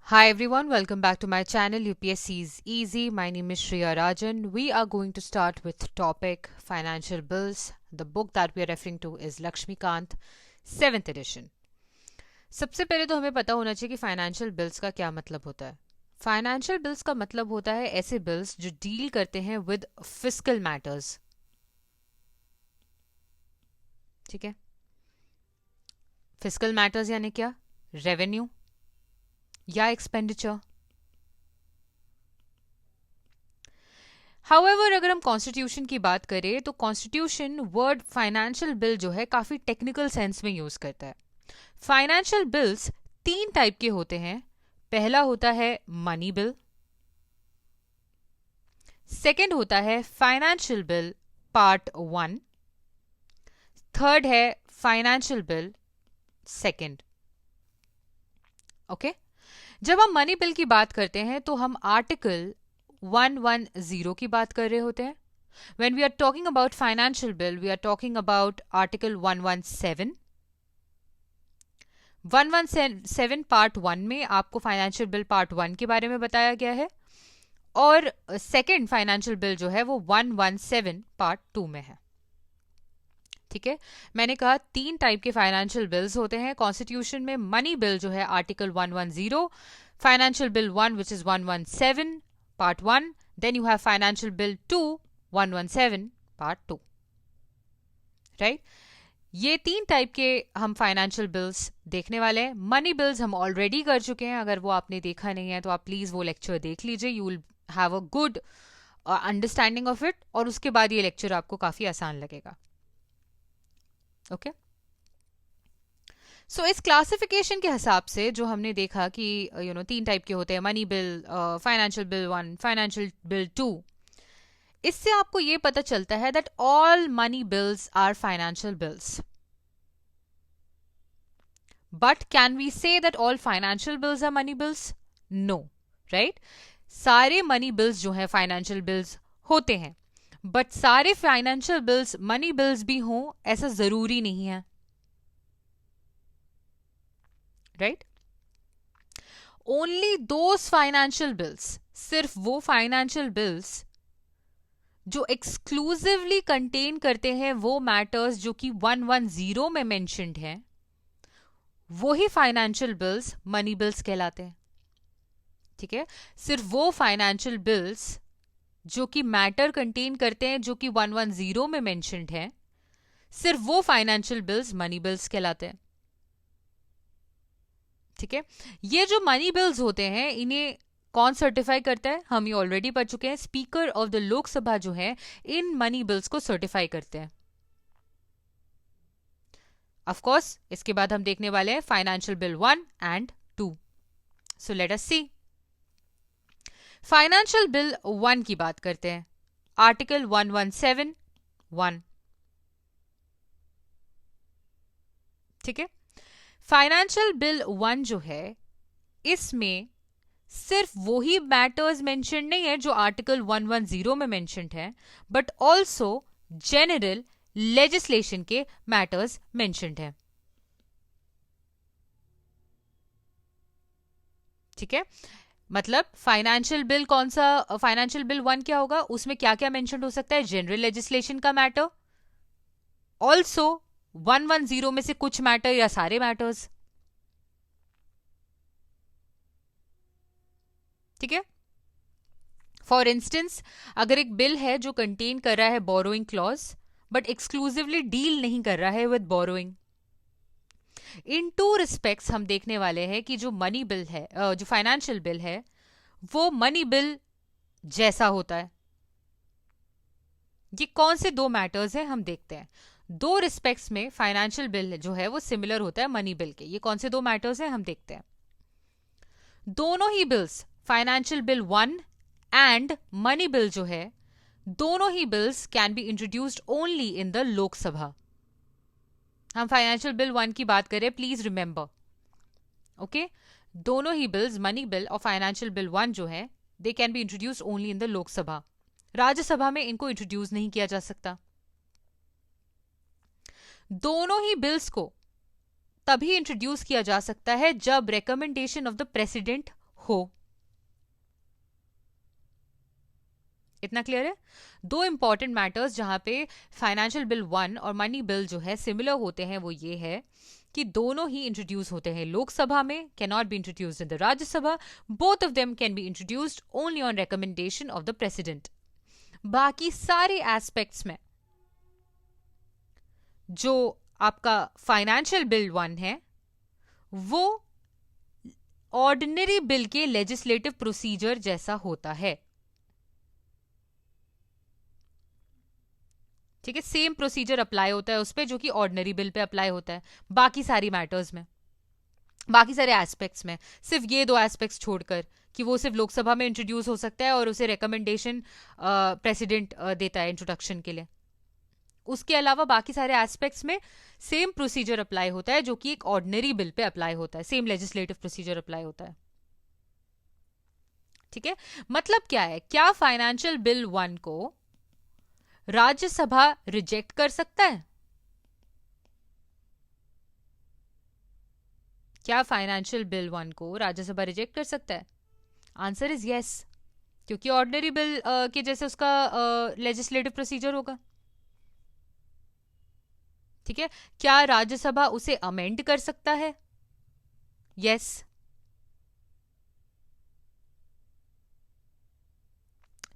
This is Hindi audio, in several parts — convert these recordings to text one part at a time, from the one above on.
Hi everyone, welcome back to my channel UPSC's Easy. My name is Shreya Rajan. We are going to start with topic financial bills. The book that we are referring to is Lakshmikant 7th edition. सबसे पहले तो हमें पता होना चाहिए कि फाइनेंशियल बिल्स का क्या मतलब होता है. फाइनेंशियल बिल्स का मतलब होता है ऐसे बिल्स जो डील करते हैं विद फिस्कल मैटर्स. ठीक है. फिस्कल मैटर्स यानी क्या? रेवेन्यू या एक्सपेंडिचर. हाउएवर अगर हम कॉन्स्टिट्यूशन की बात करें तो कॉन्स्टिट्यूशन वर्ड फाइनेंशियल बिल जो है काफी टेक्निकल सेंस में यूज करता है. फाइनेंशियल बिल्स 3 टाइप के होते हैं. पहला होता है मनी बिल, सेकंड होता है फाइनेंशियल बिल पार्ट 1, थर्ड है फाइनेंशियल बिल सेकंड. ओके. जब हम मनी बिल की बात करते हैं तो हम आर्टिकल 110 की बात कर रहे होते हैं. When we are talking about financial bill, we are talking about Article 117. 117 part 1 में आपको फाइनेंशियल बिल पार्ट 1 के बारे में बताया गया है और सेकेंड फाइनेंशियल बिल जो है वो 117 पार्ट 2 में है. ठीक है. मैंने कहा 3 टाइप के फाइनेंशियल बिल्स होते हैं कॉन्स्टिट्यूशन में. मनी बिल जो है article 110, financial bill 1 which is 117 part 1, then you have financial bill 2 117 part 2. Right. ये 3 टाइप के हम फाइनेंशियल बिल्स देखने वाले हैं. मनी बिल्स हम ऑलरेडी कर चुके हैं. अगर वो आपने देखा नहीं है तो आप प्लीज वो लेक्चर देख लीजिए. You will have a good understanding of it और उसके बाद ये लेक्चर आपको काफी आसान लगेगा. ओके. सो इस क्लासिफिकेशन के हिसाब से जो हमने देखा कि 3 टाइप के होते हैं, money bill, financial bill 1, financial bill 2, इससे आपको ये पता चलता है that all money bills are financial bills. But can we say that all financial bills are money bills? No. Right. सारे मनी बिल्स जो है फाइनेंशियल बिल्स होते हैं, बट सारे फाइनेंशियल बिल्स मनी बिल्स भी हों ऐसा जरूरी नहीं है. Right. Only those financial bills, सिर्फ वो फाइनेंशियल बिल्स जो एक्सक्लूसिवली कंटेन करते हैं वो मैटर्स जो कि 110 में मेंशन्ड हैं, वो ही फाइनेंशियल बिल्स मनी बिल्स कहलाते हैं. ठीक है. सिर्फ वो फाइनेंशियल बिल्स जो कि मैटर कंटेन करते हैं जो कि 110 में मेंशन्ड है, सिर्फ वो फाइनेंशियल बिल्स मनी बिल्स कहलाते हैं. ठीक है. ये जो मनी बिल्स होते हैं इन्हें कौन सर्टिफाई करता है? हम ये ऑलरेडी पढ़ चुके हैं. स्पीकर ऑफ द लोकसभा जो है इन मनी बिल्स को सर्टिफाई करते हैं. ऑफ कोर्स इसके बाद हम देखने वाले हैं financial bill 1 and 2. So let us see. Financial bill 1 की बात करते हैं. आर्टिकल 117(1). ठीक है. फाइनेंशियल बिल 1 जो है इसमें सिर्फ वही मैटर्स मेंशन नहीं है जो आर्टिकल 110 में मेंशन्ड है, बट ऑल्सो जनरल लेजिस्लेशन के मैटर्स मेंशन्ड है. ठीक है. मतलब फाइनेंशियल बिल कौन सा, फाइनेंशियल बिल 1 क्या होगा, उसमें क्या क्या मेंशन हो सकता है? जनरल लेजिस्लेशन का मैटर, ऑल्सो 110 में से कुछ मैटर या सारे मैटर्स. ठीक है. फॉर इंस्टेंस अगर एक बिल है जो कंटेन कर रहा है borrowing clause but exclusively deal नहीं कर रहा है विद बोरोइंग, इन 2 रिस्पेक्ट्स हम देखने वाले हैं कि जो मनी बिल है, जो फाइनेंशियल बिल है वो मनी बिल जैसा होता है. ये कौन से 2 मैटर्स हैं हम देखते हैं. 2 रिस्पेक्ट्स में फाइनेंशियल बिल जो है वो सिमिलर होता है मनी बिल के. ये कौन से 2 मैटर्स हैं हम देखते हैं. दोनों ही bills, financial bill 1 and money bill जो है, दोनों ही bills can be introduced only in the Lok Sabha. हम फाइनेंशियल बिल 1 की बात करें, प्लीज रिमेंबर. ओके. दोनों ही बिल्स, मनी बिल और फाइनेंशियल बिल 1 जो है, they can be introduced only in the Lok Sabha. Rajya Sabha में इनको इंट्रोड्यूस नहीं किया जा सकता. दोनों ही बिल्स को तभी इंट्रोड्यूस किया जा सकता है जब रिकमेंडेशन ऑफ द प्रेसिडेंट हो। इतना क्लियर है? दो इंपॉर्टेंट मैटर्स जहां पे फाइनेंशियल बिल 1 और मनी बिल जो है सिमिलर होते हैं वो ये है कि दोनों ही इंट्रोड्यूस होते हैं लोकसभा में, can not be introduced in the Rajya Sabha. Both of them can be introduced only on recommendation of the president. बाकी सारे एस्पेक्ट्स में जो आपका फाइनेंशियल बिल 1 है वो ऑर्डिनरी बिल के लेजिस्लेटिव प्रोसीजर जैसा होता है। ठीक है, सेम प्रोसीजर अप्लाई होता है उस पर जो कि ऑर्डिनरी बिल पे अप्लाई होता है बाकी सारी मैटर्स में, बाकी सारे एस्पेक्ट्स में, सिर्फ ये दो एस्पेक्ट्स छोड़कर कि वो सिर्फ लोकसभा में इंट्रोड्यूस हो सकता है और उसे रिकमेंडेशन प्रेसिडेंट देता है इंट्रोडक्शन के लिए। उसके अलावा बाकी सारे एस्पेक्ट्स में सेम प्रोसीजर अप्लाई होता है जो कि एक ऑर्डिनरी बिल पे अप्लाई होता है, सेम लेजिस्लेटिव प्रोसीजर अप्लाई होता है। ठीक है, मतलब क्या है, क्या फाइनेंशियल बिल 1 को राज्यसभा रिजेक्ट कर सकता है? क्या फाइनेंशियल बिल 1 को राज्यसभा रिजेक्ट कर सकता है? आंसर इज यस, क्योंकि ऑर्डिनरी बिल के जैसे उसका लेजिस्लेटिव प्रोसीजर होगा। ठीक है, क्या राज्यसभा उसे अमेंड कर सकता है? यस।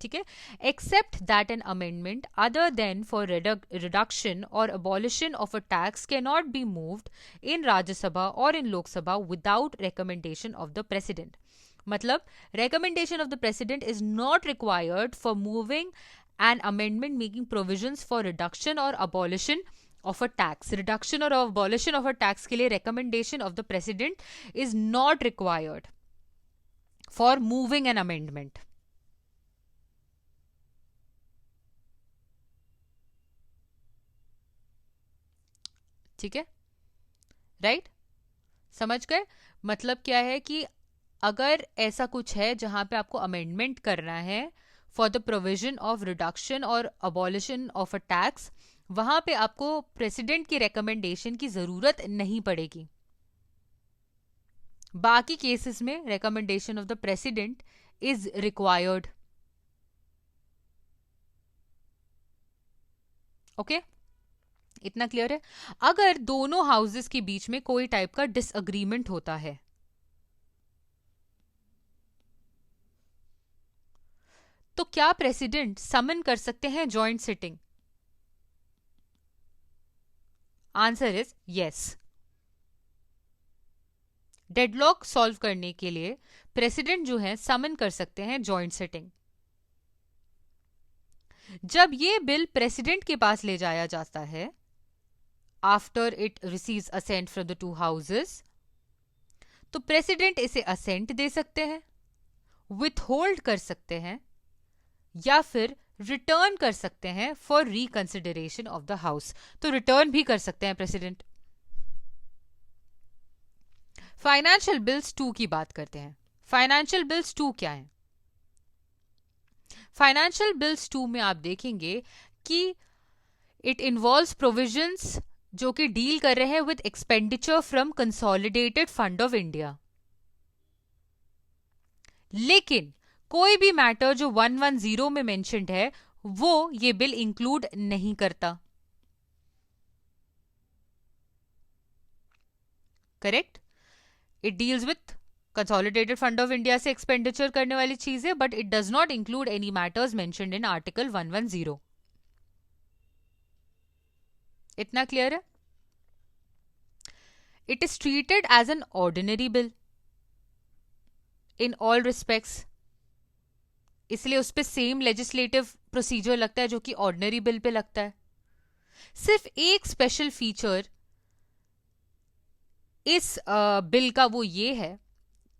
ठीक है, accept that an amendment other than for reduction और abolition of a tax can not be moved in Rajya Sabha और इन Lok Sabha without recommendation of the president. मतलब recommendation of the president is not required for moving an amendment making provisions for reduction or abolition of a tax. Reduction or abolition of a tax के लिए recommendation of the president is not required for moving an amendment. ठीक है, राइट? समझ गए? मतलब क्या है कि अगर ऐसा कुछ है जहां पे आपको अमेंडमेंट करना है for the provision of reduction और अबॉलिशन ऑफ अ टैक्स, वहां पे आपको प्रेसिडेंट की रिकमेंडेशन की जरूरत नहीं पड़ेगी। बाकी केसेस में recommendation of the president is required. Okay, इतना क्लियर है? अगर दोनों हाउसेस के बीच में कोई टाइप का डिसएग्रीमेंट होता है तो क्या प्रेसिडेंट समन कर सकते हैं joint sitting? Answer is yes. Deadlock solve करने के लिए प्रेसिडेंट जो है समन कर सकते हैं जॉइंट सिटिंग। जब ये बिल प्रेसिडेंट के पास ले जाया जाता है after it receives assent from the two houses, तो प्रेसिडेंट इसे असेंट दे सकते हैं, विथहोल्ड कर सकते हैं या फिर रिटर्न कर सकते हैं for reconsideration of the house. तो रिटर्न भी कर सकते हैं प्रेसिडेंट। फाइनेंशियल बिल्स 2 की बात करते हैं। फाइनेंशियल बिल्स 2 क्या है? फाइनेंशियल बिल्स 2 में आप देखेंगे कि इट इन्वॉल्व्स प्रोविजंस जो कि डील कर रहे हैं with expenditure from consolidated fund of India. लेकिन कोई भी मैटर जो 110 में मेंशन्ड है वो ये बिल इंक्लूड नहीं करता। Correct? It deals with consolidated fund of India से एक्सपेंडिचर करने वाली चीज है, but it does not include any matters mentioned in article 110। इतना क्लियर है? It is treated as an ordinary bill in all respects, इसलिए उस पर सेम लेजिस्लेटिव प्रोसीजर लगता है जो कि ऑर्डिनरी बिल पे लगता है। सिर्फ एक स्पेशल फीचर इस बिल का वो ये है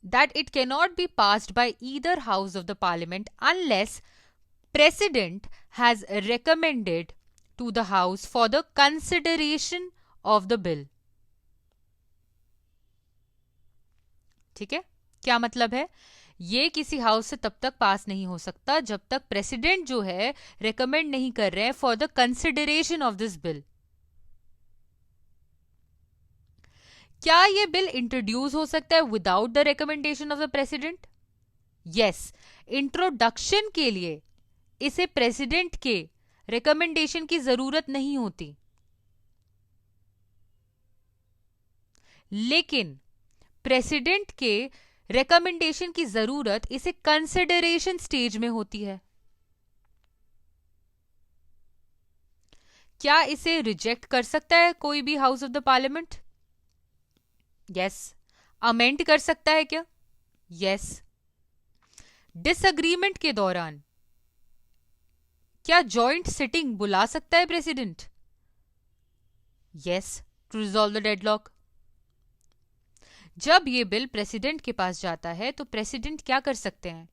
that it can not be passed by either house of the parliament unless president has recommended to the house for the consideration of the bill. ठीक है, क्या मतलब है? ये किसी हाउस से तब तक पास नहीं हो सकता जब तक प्रेसिडेंट जो है रेकमेंड नहीं कर रहे हैं for the consideration of this bill. क्या ये बिल इंट्रोड्यूस हो सकता है without the recommendation of the president? Yes, introduction के लिए इसे प्रेसिडेंट के रिकमेंडेशन की जरूरत नहीं होती, लेकिन प्रेसिडेंट के रिकमेंडेशन की जरूरत इसे कंसिडरेशन स्टेज में होती है। क्या इसे रिजेक्ट कर सकता है कोई भी house of the parliament? Yes. Amend कर सकता है क्या? यस। डिसएग्रीमेंट के दौरान क्या जॉइंट सिटिंग बुला सकता है president? Yes, to resolve the deadlock. जब ये बिल प्रेसिडेंट के पास जाता है तो प्रेसिडेंट क्या कर सकते हैं?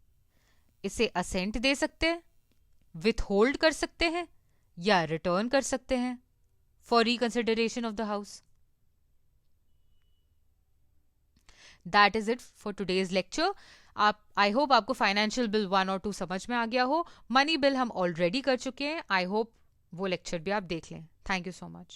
इसे असेंट दे सकते हैं, विथ होल्ड कर सकते हैं, या रिटर्न कर सकते हैं for reconsideration of the house. That is it for today's lecture. I hope आपको फाइनेंशियल बिल 1 और 2 समझ में आ गया हो। मनी बिल हम ऑलरेडी कर चुके हैं, आई होप वो लेक्चर भी आप देख लें। Thank you so much.